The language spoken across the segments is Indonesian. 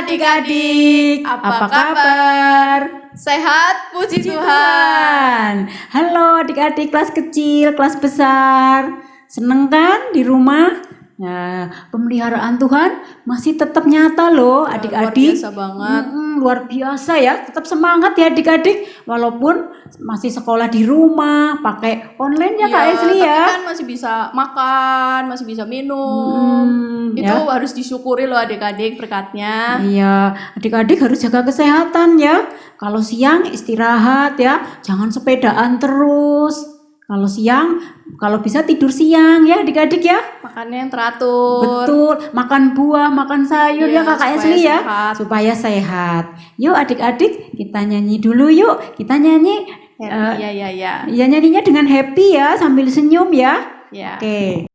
adik-adik, apa kabar? Sehat, puji Tuhan. Tuhan. Halo adik-adik kelas kecil, kelas besar. Seneng kan di rumah? Nah, pemeliharaan Tuhan masih tetap nyata loh adik-adik. Luar biasa banget. Luar biasa ya, tetap semangat ya adik-adik. Walaupun masih sekolah di rumah, pakai online ya Kak Esli ya. Tapi kan masih bisa makan, masih bisa minum. Itu Ya. harus disyukuri loh adik-adik berkatnya. Iya, adik-adik harus jaga kesehatan ya. Kalau siang istirahat ya, jangan sepedaan terus. Kalau siang, kalau bisa tidur siang ya adik-adik ya. Makannya yang teratur. Betul, makan buah, makan sayur ya Iya, Kakak supaya Esli ya. sehat. Supaya sehat. Yuk adik-adik, kita nyanyi dulu yuk. Kita nyanyi. Iya. Ya nyanyinya dengan happy ya, sambil senyum ya. Ya. Oke.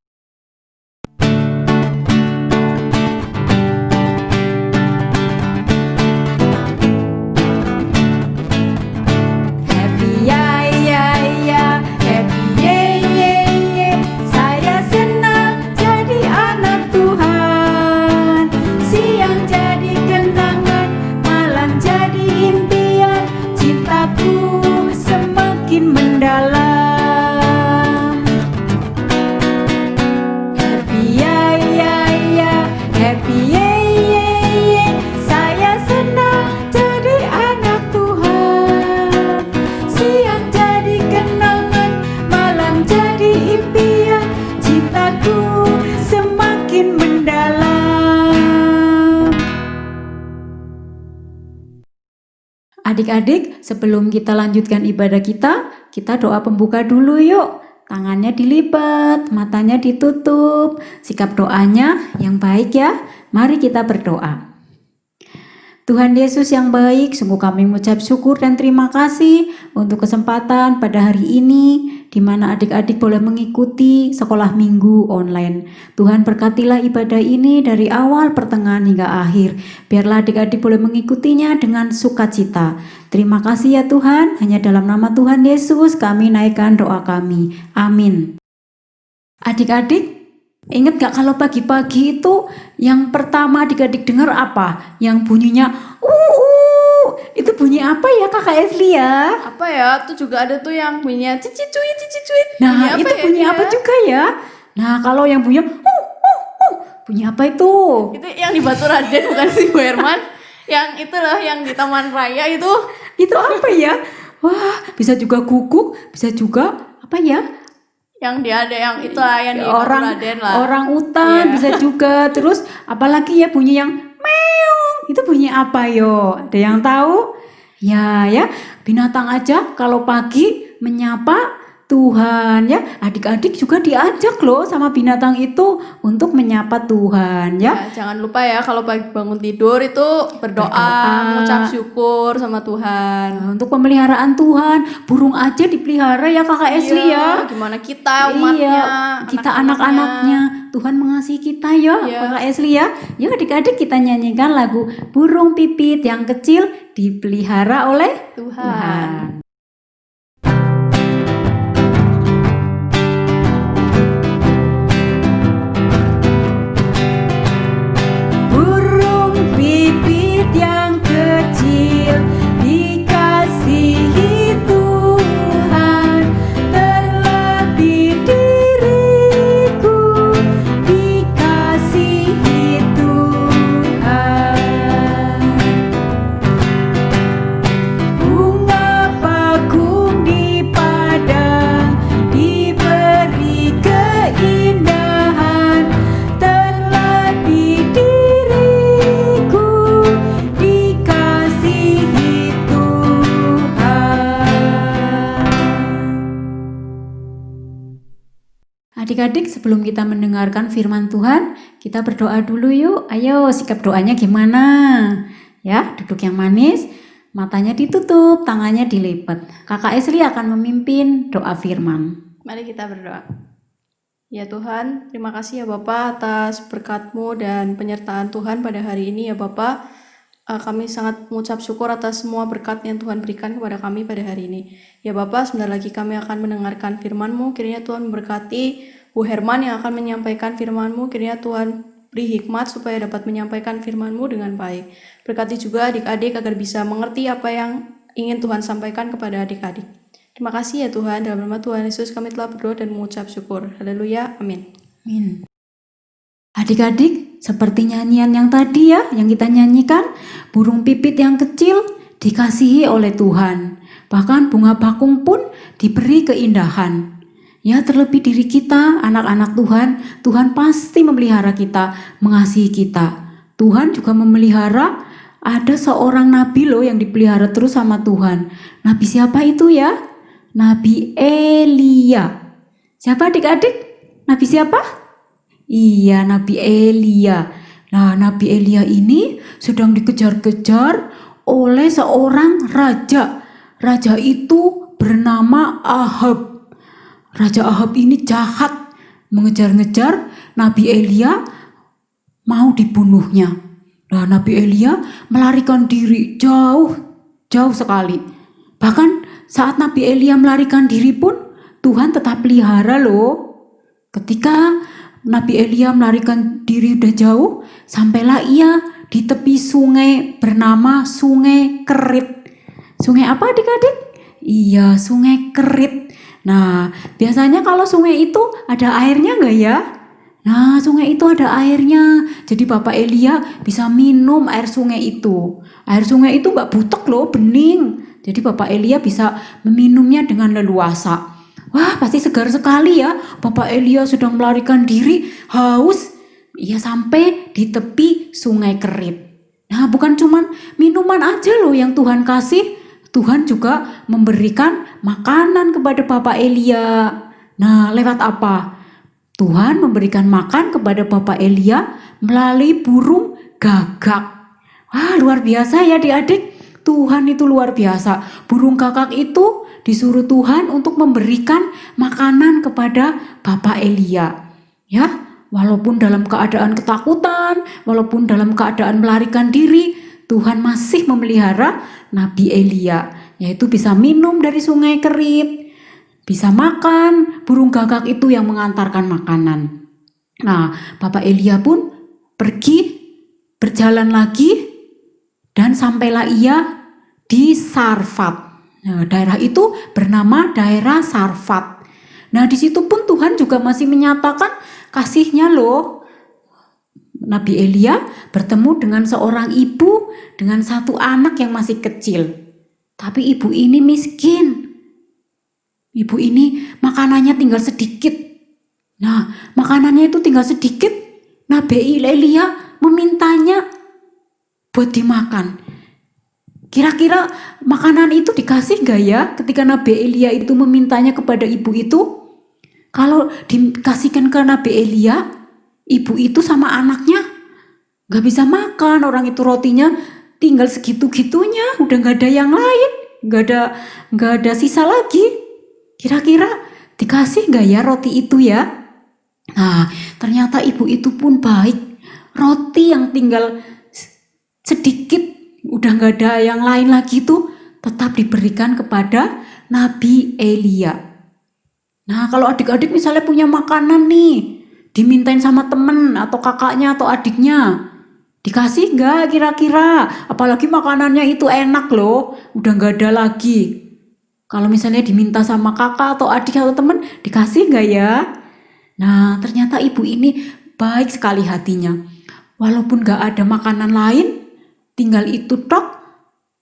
Happy ya ya ya, happy ye ye ye. Saya senang jadi anak Tuhan. Siang jadi kenangan, malam jadi impian. Cintaku semakin mendalam. Happy ya ya ya, happy ye ye ye. Saya senang jadi anak Tuhan. Siang jadi kenangan, malam jadi impian. Cintaku semakin mendalam. Adik-adik, sebelum kita lanjutkan ibadah kita doa pembuka dulu yuk. Tangannya dilipat, matanya ditutup. Sikap doanya yang baik ya. Mari kita berdoa. Tuhan Yesus yang baik, sungguh kami mengucap syukur dan terima kasih untuk kesempatan pada hari ini di mana adik-adik boleh mengikuti sekolah minggu online. Tuhan berkatilah ibadah ini dari awal, pertengahan hingga akhir. Biarlah adik-adik boleh mengikutinya dengan sukacita. Terima kasih ya Tuhan, hanya dalam nama Tuhan Yesus kami naikkan doa kami. Amin. Adik-adik, ingat gak kalau pagi-pagi itu yang pertama adik-adik dengar apa? Yang bunyinya itu bunyi apa ya Kakak Esli ya? Apa ya? Tuh juga ada tuh yang bunyinya cici-cuit. Nah itu bunyi apa juga ya? Nah kalau yang bunyi bunyi apa itu? Itu yang di Batu Raden bukan sih Bu Herman? Yang itu loh yang di Taman Raya itu. Itu apa ya? Wah bisa juga guguk, bisa juga apa ya? Yang dia ada yang itu lah yang di Batu Raden lah. Orang utan bisa juga. Terus apalagi ya bunyi yang meong. Itu bunyi apa yo? Ada yang tahu? Ya, binatang aja kalau pagi menyapa Tuhan ya. Adik-adik juga diajak loh sama binatang itu untuk menyapa Tuhan ya. Ya, jangan lupa ya kalau pagi bangun tidur itu berdoa, mengucap syukur sama Tuhan. Nah, untuk pemeliharaan Tuhan, burung aja dipelihara ya Kakak Esli ya. Gimana kita umatnya, kita anak-anaknya. Tuhan mengasihi kita ya Kakak Esli ya. Yuk adik-adik kita nyanyikan lagu Burung Pipit yang kecil dipelihara oleh Tuhan. Burung pipit yang kecil dikasihi Tuhan, terlebih diriku dikasihi Tuhan. Bunga bakung di padang diberi keindahan, terlebih diriku dikasihi Tuhan. Adik-adik, sebelum kita mendengarkan firman Tuhan, kita berdoa dulu yuk. Ayo, sikap doanya gimana? Ya, duduk yang manis, matanya ditutup, tangannya dilipat. Kakak Esli akan memimpin doa firman. Mari kita berdoa. Ya Tuhan, terima kasih ya Bapak atas berkat-Mu dan penyertaan Tuhan pada hari ini ya Bapak. Kami sangat mengucap syukur atas semua berkat yang Tuhan berikan kepada kami pada hari ini. Ya Bapak, sebentar lagi kami akan mendengarkan firman-Mu. Kiranya Tuhan memberkati Bu Herman yang akan menyampaikan firman-Mu. Kiranya Tuhan beri hikmat supaya dapat menyampaikan firman-Mu dengan baik. Berkati juga adik-adik agar bisa mengerti apa yang ingin Tuhan sampaikan kepada adik-adik. Terima kasih ya Tuhan, dalam nama Tuhan Yesus kami telah berdoa dan mengucap syukur. Haleluya, amin. Amin. Adik-adik, seperti nyanyian yang tadi ya, yang kita nyanyikan, burung pipit yang kecil dikasihi oleh Tuhan. Bahkan bunga bakung pun diberi keindahan. Ya, terlebih diri kita, anak-anak Tuhan, Tuhan pasti memelihara kita, mengasihi kita. Tuhan juga memelihara, ada seorang nabi loh yang dipelihara terus sama Tuhan. Nabi siapa itu ya? Nabi Elia. Siapa adik-adik? Nabi siapa? Iya, Nabi Elia. Nah, Nabi Elia ini sedang dikejar-kejar oleh seorang raja. Raja itu bernama Ahab. Raja Ahab ini jahat, mengejar-ngejar Nabi Elia, mau dibunuhnya. Nah, Nabi Elia melarikan diri jauh sekali. Bahkan saat Nabi Elia melarikan diri pun, Tuhan tetap pelihara loh. Ketika Nabi Elia melarikan diri udah jauh, sampailah ia di tepi sungai bernama Sungai Kerit. Sungai apa adik-adik? Iya, Sungai Kerit. Nah, biasanya kalau sungai itu ada airnya enggak ya? Nah, sungai itu ada airnya. Jadi Bapak Elia bisa minum air sungai itu. Air sungai itu enggak butek loh, bening. Jadi Bapak Elia bisa meminumnya dengan leluasa. Wah, pasti segar sekali ya. Bapak Elia sedang melarikan diri, haus. Ia sampai di tepi Sungai Kerit. Nah, bukan cuman minuman aja loh yang Tuhan kasih. Tuhan juga memberikan makanan kepada Bapak Elia. Nah, lewat apa? Tuhan memberikan makan kepada Bapak Elia melalui burung gagak. Wah, luar biasa ya adik-adik. Tuhan itu luar biasa. Burung gagak itu disuruh Tuhan untuk memberikan makanan kepada Bapak Elia. Ya, walaupun dalam keadaan ketakutan, walaupun dalam keadaan melarikan diri, Tuhan masih memelihara Nabi Elia, yaitu bisa minum dari Sungai Kerit, bisa makan, burung gagak itu yang mengantarkan makanan. Nah, Bapak Elia pun pergi, berjalan lagi, dan sampailah ia di Sarfat. Nah, daerah itu bernama daerah Sarfat. Nah, di situ pun Tuhan juga masih menyatakan kasih-Nya loh. Nabi Elia bertemu dengan seorang ibu dengan satu anak yang masih kecil. Tapi ibu ini miskin. Ibu ini makanannya tinggal sedikit. Nah, makanannya itu tinggal sedikit. Nabi Elia memintanya buat dimakan. Kira-kira makanan itu dikasih gak ya ketika Nabi Elia itu memintanya kepada ibu itu? Kalau dikasihkan ke Nabi Elia, ibu itu sama anaknya gak bisa makan. Orang itu rotinya tinggal segitu-gitunya, udah gak ada yang lain, gak ada sisa lagi. Kira-kira dikasih gak ya roti itu ya? Nah, ternyata ibu itu pun baik. Roti yang tinggal sedikit, udah gak ada yang lain lagi tuh, tetap diberikan kepada Nabi Elia. Nah, kalau adik-adik misalnya punya makanan nih, dimintain sama temen atau kakaknya atau adiknya, dikasih gak kira-kira? Apalagi makanannya itu enak loh, udah gak ada lagi. Kalau misalnya diminta sama kakak atau adik atau temen, dikasih gak ya? Nah, ternyata ibu ini baik sekali hatinya. Walaupun gak ada makanan lain, tinggal itu tok,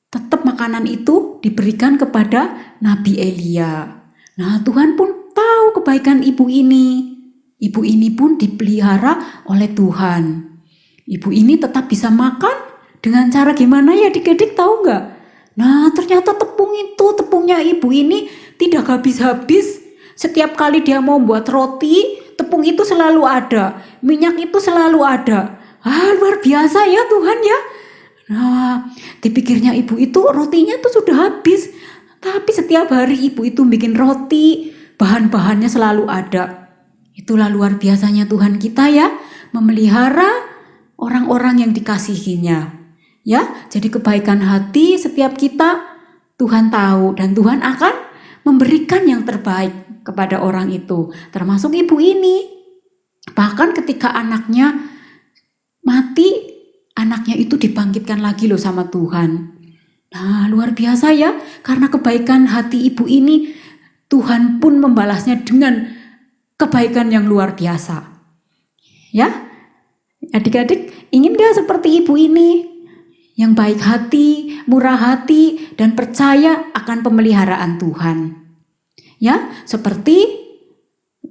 tetap makanan itu diberikan kepada Nabi Elia. Nah, Tuhan pun tahu kebaikan ibu ini. Ibu ini pun dipelihara oleh Tuhan. Ibu ini tetap bisa makan dengan cara gimana ya adik-adik tahu nggak? Nah, ternyata tepungnya ibu ini tidak habis-habis. Setiap kali dia mau buat roti, tepung itu selalu ada. Minyak itu selalu ada. Luar biasa ya Tuhan ya. Nah, dipikirnya ibu itu rotinya tuh sudah habis. Tapi setiap hari ibu itu bikin roti, bahan-bahannya selalu ada. Itulah luar biasanya Tuhan kita ya, memelihara orang-orang yang dikasihinya. Ya, jadi kebaikan hati setiap kita Tuhan tahu dan Tuhan akan memberikan yang terbaik kepada orang itu, termasuk ibu ini. Bahkan ketika anaknya mati, anaknya itu dibangkitkan lagi loh sama Tuhan. Nah, luar biasa ya, karena kebaikan hati ibu ini, Tuhan pun membalasnya dengan kebaikan yang luar biasa. Ya, adik-adik, ingin gak seperti ibu ini? Yang baik hati, murah hati, dan percaya akan pemeliharaan Tuhan. Ya, seperti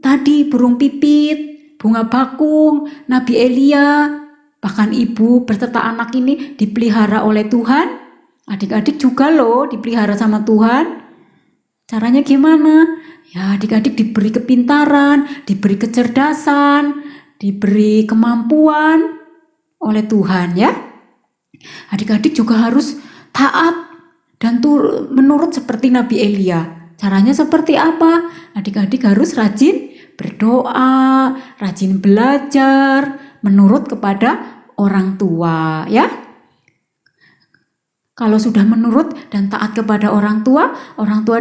tadi burung pipit, bunga bakung, Nabi Elia, bahkan ibu beserta anak ini dipelihara oleh Tuhan. Adik-adik juga loh dipelihara sama Tuhan. Caranya gimana? Ya, adik-adik diberi kepintaran, diberi kecerdasan, diberi kemampuan oleh Tuhan ya. Adik-adik juga harus taat dan menurut seperti Nabi Elia. Caranya seperti apa? Adik-adik harus rajin berdoa, rajin belajar, menurut kepada orang tua ya. Kalau sudah menurut dan taat kepada orang tua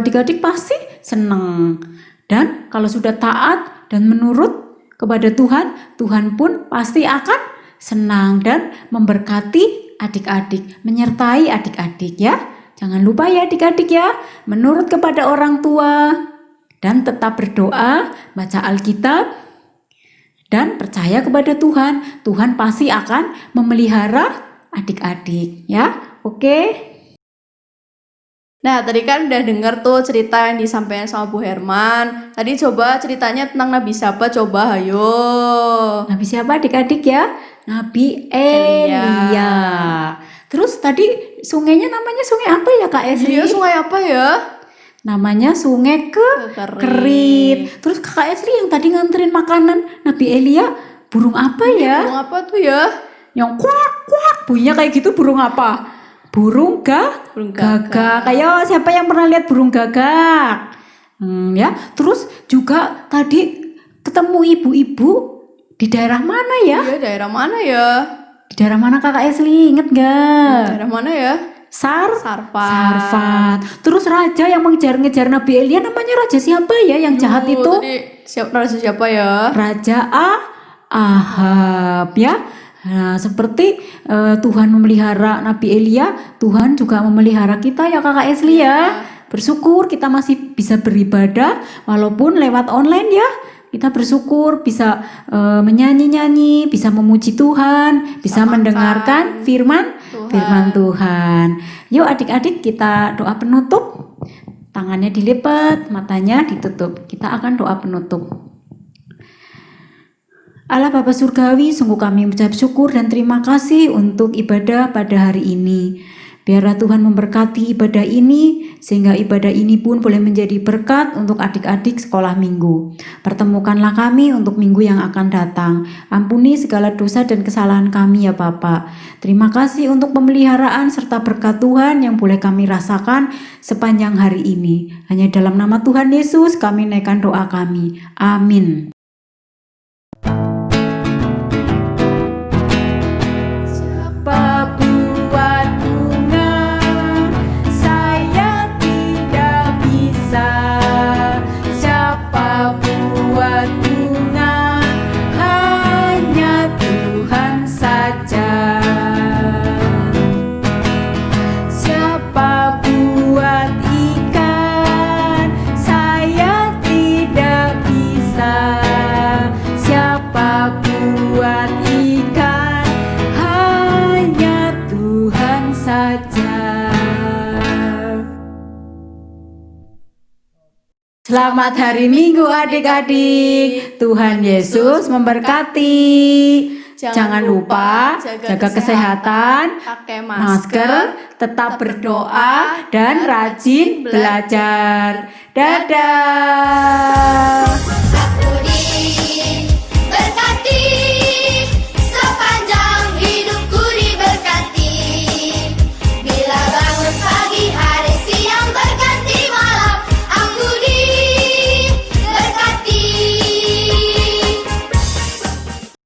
adik-adik pasti senang. Dan kalau sudah taat dan menurut kepada Tuhan, Tuhan pun pasti akan senang dan memberkati adik-adik, menyertai adik-adik ya. Jangan lupa ya adik-adik ya, menurut kepada orang tua dan tetap berdoa, baca Alkitab dan percaya kepada Tuhan. Tuhan pasti akan memelihara adik-adik ya. Oke. Nah, tadi kan udah denger tuh cerita yang disampaikan sama Bu Herman. Tadi coba ceritanya tentang Nabi siapa? Coba, ayo. Nabi siapa adik-adik ya? Nabi Elia. Terus tadi sungainya namanya sungai apa ya Kak Esri? Iya, sungai apa ya? Namanya Sungai Kerit. Terus Kak Esri yang tadi nganterin makanan Nabi Elia, burung apa ya? Burung apa tuh ya? Yang kuak kuak bunyinya kayak gitu, burung apa? Burung gagak. Kayak siapa yang pernah lihat burung gagak? Ya. Terus juga tadi ketemu ibu-ibu di daerah mana ya? Iya, daerah mana ya? Di daerah mana Kakak Esli? Ingat gak? Daerah mana ya? Sarfat. Terus raja yang mengejar-ngejar Nabi Elia namanya raja siapa ya yang jahat itu? Tadi raja siapa ya? Raja Ahab ya. Nah, seperti Tuhan memelihara Nabi Elia, Tuhan juga memelihara kita ya Kakak Esli ya. Bersyukur kita masih bisa beribadah walaupun lewat online ya. Kita bersyukur bisa menyanyi-nyanyi, bisa memuji Tuhan, bisa mendengarkan firman Tuhan. Yuk adik-adik kita doa penutup. Tangannya dilipat, matanya ditutup. Kita akan doa penutup. Allah Bapa Surgawi, sungguh kami mengucap syukur dan terima kasih untuk ibadah pada hari ini. Biarlah Tuhan memberkati ibadah ini, sehingga ibadah ini pun boleh menjadi berkat untuk adik-adik sekolah minggu. Pertemukanlah kami untuk minggu yang akan datang. Ampuni segala dosa dan kesalahan kami ya Bapa. Terima kasih untuk pemeliharaan serta berkat Tuhan yang boleh kami rasakan sepanjang hari ini. Hanya dalam nama Tuhan Yesus kami naikkan doa kami. Amin. Selamat hari Minggu adik-adik. Tuhan Yesus memberkati. Jangan lupa jaga kesehatan, pakai masker, tetap berdoa, dan rajin belajar. Dadah.